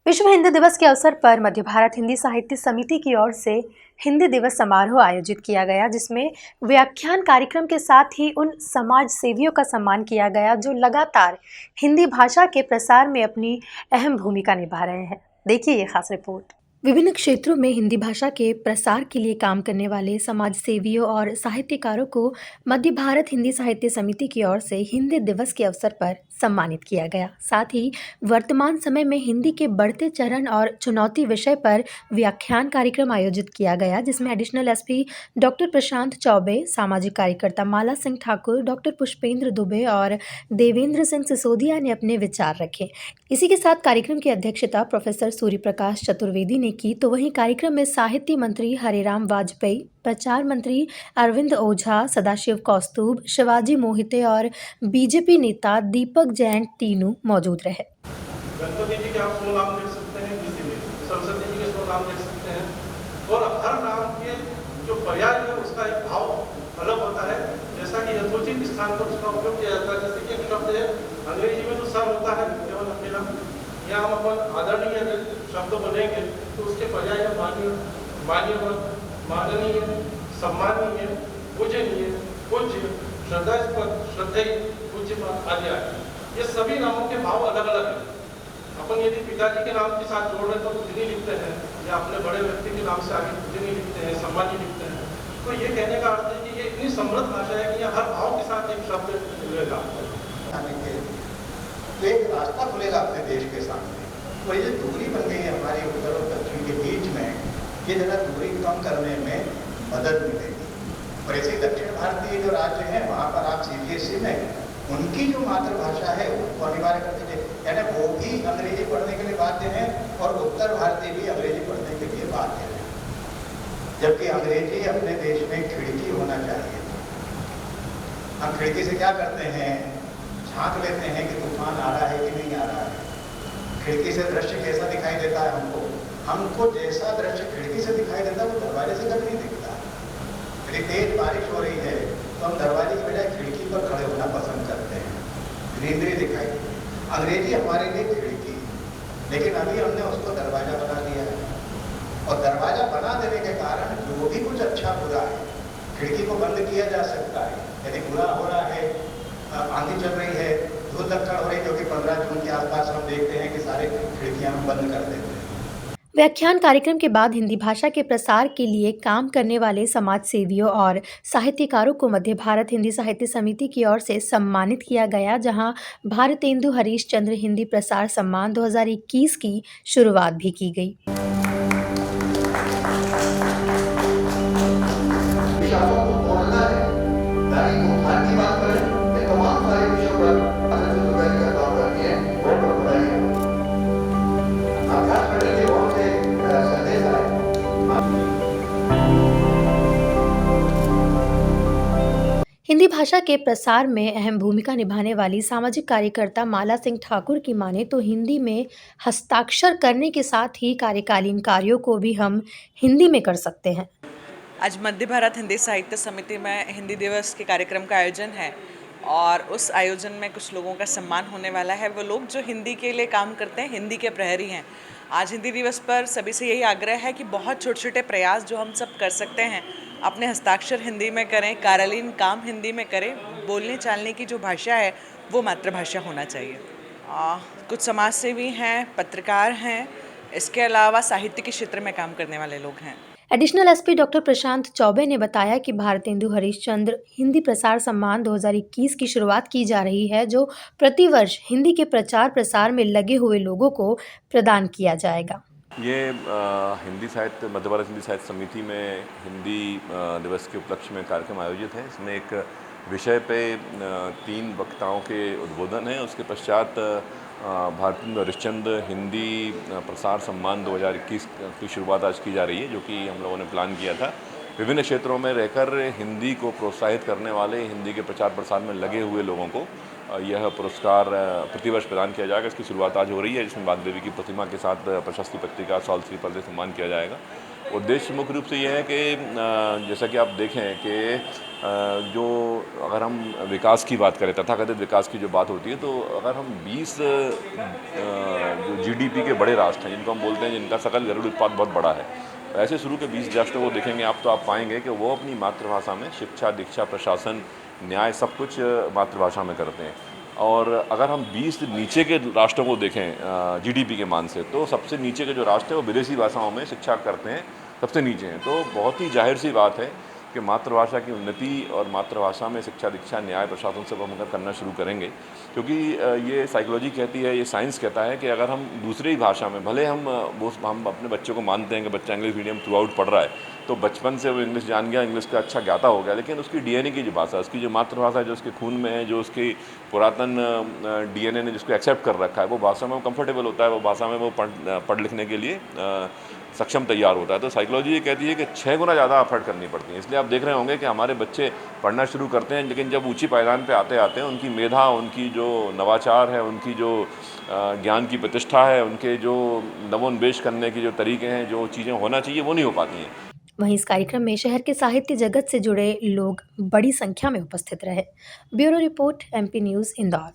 विश्व हिंदी दिवस के अवसर पर मध्य भारत हिंदी साहित्य समिति की ओर से हिंदी दिवस समारोह आयोजित किया गया, जिसमें व्याख्यान कार्यक्रम के साथ ही उन समाज सेवियों का सम्मान किया गया जो लगातार हिंदी भाषा के प्रसार में अपनी अहम भूमिका निभा रहे हैं। देखिए ये खास रिपोर्ट। विभिन्न क्षेत्रों में हिंदी भाषा के प्रसार के लिए काम करने वाले समाज सेवियों और साहित्यकारों को मध्य भारत हिंदी साहित्य समिति की ओर से हिंदी दिवस के अवसर पर सम्मानित किया गया। साथ ही वर्तमान समय में हिंदी के बढ़ते चरण और चुनौती विषय पर व्याख्यान कार्यक्रम आयोजित किया गया, जिसमें एडिशनल एसपी डॉक्टर प्रशांत चौबे, सामाजिक कार्यकर्ता माला सिंह ठाकुर, डॉक्टर पुष्पेंद्र दुबे और देवेंद्र सिंह सिसोदिया ने अपने विचार रखे। इसी के साथ कार्यक्रम की अध्यक्षता प्रोफेसर सूर्य प्रकाश चतुर्वेदी ने की, तो वहीं कार्यक्रम में साहित्य मंत्री हरिराम वाजपेयी, प्रचार मंत्री अरविंद ओझा, सदाशिव कौस्तुभ, शिवाजी मोहिते और बीजेपी नेता दीपक जैन तीनों मौजूद रहे। गणपति जी के आप 100 नाम लिख सकते हैं, किसी में सरस्वती जी के 100 नाम लिख सकते हैं, और हर नाम के जो पर्याय है उसका एक भाव अलग होता है। जैसा कि यथोचित स्थान पर उसका उपयोग किया जाता है। जैसे कि एक शब्द है, अंग्रेजी में तो सर होता है केवल अकेला, यहाँ हम अपन आदरणीय शब्द बनेंगे तो उसके पर्याय है माननीय, सम्मानीय, पूजनीय, पूज्य, श्रद्धास्पद, श्रद्धेय, पूज्यपाद आदि आदि। ये सभी नामों के भाव अलग अलग हैं। अपन यदि पिताजी के नाम के साथ जोड़ रहे तो पूजनी लिखते हैं, या अपने बड़े व्यक्ति के नाम से आगे पूजनी लिखते हैं, सम्मानी लिखते हैं। तो ये कहने का अर्थ है कि ये इतनी समृद्ध भाषा है कि ये हर भाव के साथ एक शब्द जुड़ेगा। तो एक रास्ता खुलेगा अपने देश के सामने। तो ये दूरी बन गई है हमारी उत्तर और दक्षिण के बीच में, ये जरा दूरी कम करने में मदद मिलेगी। और ऐसे दक्षिण भारतीय जो राज्य हैं वहाँ पर आप CBSE में उनकी जो मातृभाषा है उसको अनिवार्य कर दीजिए, यानी वो भी अंग्रेजी पढ़ने के लिए बाध्य हैं और उत्तर भारतीय भी अंग्रेजी पढ़ने के लिए बाध्य हैं। जबकि अंग्रेजी अपने देश में खिड़की होना चाहिए। हम खिड़की से क्या करते हैं, झांक लेते हैं कि तूफान आ रहा है कि नहीं आ रहा है। खिड़की से दृश्य कैसा दिखाई देता है हमको जैसा दृश्य खिड़की से दिखाई देता है वो दरवाजे से कभी नहीं दिखता। यदि तेज बारिश हो रही है तो हम दरवाजे की बजाय खिड़की पर खड़े होना पसंद करते हैं, ग्रीनरी दिखाई देती है। अंग्रेजी हमारे लिए खिड़की, लेकिन अभी हमने उसको दरवाजा बना दिया है। और दरवाजा बना देने के कारण जो भी कुछ अच्छा बुरा है, खिड़की को बंद किया जा सकता है। यदि बुरा हो रहा है, आंधी चल रही है, धूल धक्कड़ हो रही है, जो कि 15 जून के आसपास हम देखते हैं कि सारे खिड़कियां हम बंद कर देते हैं। व्याख्यान कार्यक्रम के बाद हिंदी भाषा के प्रसार के लिए काम करने वाले समाज सेवियों और साहित्यकारों को मध्य भारत हिंदी साहित्य समिति की ओर से सम्मानित किया गया, जहां भारतेंदु हरीश चंद्र हिंदी प्रसार सम्मान 2021 की शुरुआत भी की गई। हिंदी भाषा के प्रसार में अहम भूमिका निभाने वाली सामाजिक कार्यकर्ता माला सिंह ठाकुर की माने तो हिंदी में हस्ताक्षर करने के साथ ही कार्यकालीन कार्यों को भी हम हिंदी में कर सकते हैं। आज मध्य भारत हिंदी साहित्य समिति में हिंदी दिवस के कार्यक्रम का आयोजन है और उस आयोजन में कुछ लोगों का सम्मान होने वाला है। वो लोग जो हिंदी के लिए काम करते हैं, हिंदी के प्रहरी हैं। आज हिंदी दिवस पर सभी से यही आग्रह है कि बहुत छोटे छोटे प्रयास जो हम सब कर सकते हैं, अपने हस्ताक्षर हिंदी में करें, कार्यकालीन काम हिंदी में करें। बोलने चालने की जो भाषा है वो मातृभाषा होना चाहिए। कुछ समाज सेवी हैं, पत्रकार हैं, इसके अलावा साहित्य के क्षेत्र में काम करने वाले लोग हैं। एडिशनल एसपी डॉक्टर प्रशांत चौबे ने बताया कि भारतेंदु हरीश चंद्र हिंदी प्रसार सम्मान 2021 की शुरुआत की जा रही है, जो प्रतिवर्ष हिंदी के प्रचार प्रसार में लगे हुए लोगों को प्रदान किया जाएगा। ये हिंदी साहित्य मध्य भारत हिंदी साहित्य समिति में हिंदी दिवस के उपलक्ष्य में कार्यक्रम आयोजित है। इसमें एक विषय पे 3 वक्ताओं के उद्बोधन है। उसके पश्चात भारतेंदु हरीश चंद्र हिंदी प्रसार सम्मान 2021 की शुरुआत आज की जा रही है, जो कि हम लोगों ने प्लान किया था। विभिन्न क्षेत्रों में रहकर हिंदी को प्रोत्साहित करने वाले, हिंदी के प्रचार प्रसार में लगे हुए लोगों को यह पुरस्कार प्रतिवर्ष प्रदान किया जाएगा। इसकी शुरुआत आज हो रही है, जिसमें वाग्देवी की प्रतिमा के साथ प्रशस्ति पत्रिका, शॉल, श्रीफल से सम्मान किया जाएगा। उद्देश्य मुख्य रूप से ये है कि जैसा कि आप देखें कि जो अगर हम विकास की बात करें, तथाकथित विकास की जो बात होती है, तो अगर हम 20 जो जीडीपी के बड़े राष्ट्र हैं, जिनको हम बोलते हैं जिनका सकल घरेलू उत्पाद बहुत बड़ा है, ऐसे शुरू के 20 राष्ट्रों को देखेंगे आप, तो आप पाएंगे कि वो अपनी मातृभाषा में शिक्षा, दीक्षा, प्रशासन, न्याय सब कुछ मातृभाषा में करते हैं। और अगर हम 20 नीचे के राष्ट्रों को देखें जीडीपी के मान से, तो सबसे नीचे के जो राष्ट्र हैं वो विदेशी भाषाओं में शिक्षा करते हैं, सबसे नीचे हैं। तो बहुत ही जाहिर सी बात है कि मातृभाषा की उन्नति और मातृभाषा में शिक्षा, दीक्षा, न्याय, प्रशासन सब हम अगर करना शुरू करेंगे, क्योंकि ये साइकोलॉजी कहती है, ये साइंस कहता है कि अगर हम दूसरी ही भाषा में, भले हम अपने बच्चों को मानते हैं कि बच्चा इंग्लिश मीडियम थ्रू आउट पढ़ रहा है, तो बचपन से वो इंग्लिश जान गया, इंग्लिश का अच्छा ज्ञाता हो गया, लेकिन उसकी डीएनए की जो भाषा, उसकी जो मातृभाषा है, जो उसके खून में है, जो उसकी पुरातन डीएनए ने जिसको एक्सेप्ट कर रखा है, वो भाषा में वो कंफर्टेबल होता है, वो भाषा में वो पढ़ लिखने के लिए सक्षम तैयार होता है। तो साइकोलॉजी ये कहती है कि 6 गुना ज़्यादा एफर्ट करनी पड़ती है। इसलिए आप देख रहे होंगे कि हमारे बच्चे पढ़ना शुरू करते हैं, लेकिन जब ऊंची पायदान पे आते आते हैं उनकी मेधा, उनकी जो नवाचार है, उनकी जो ज्ञान की प्रतिष्ठा है, उनके जो नवोन्मेष करने के जो तरीके हैं, जो चीज़ें होना चाहिए, वो नहीं हो पाती हैं। वहीं इस कार्यक्रम में शहर के साहित्य जगत से जुड़े लोग बड़ी संख्या में उपस्थित रहे। Bureau report, MP news, Indore.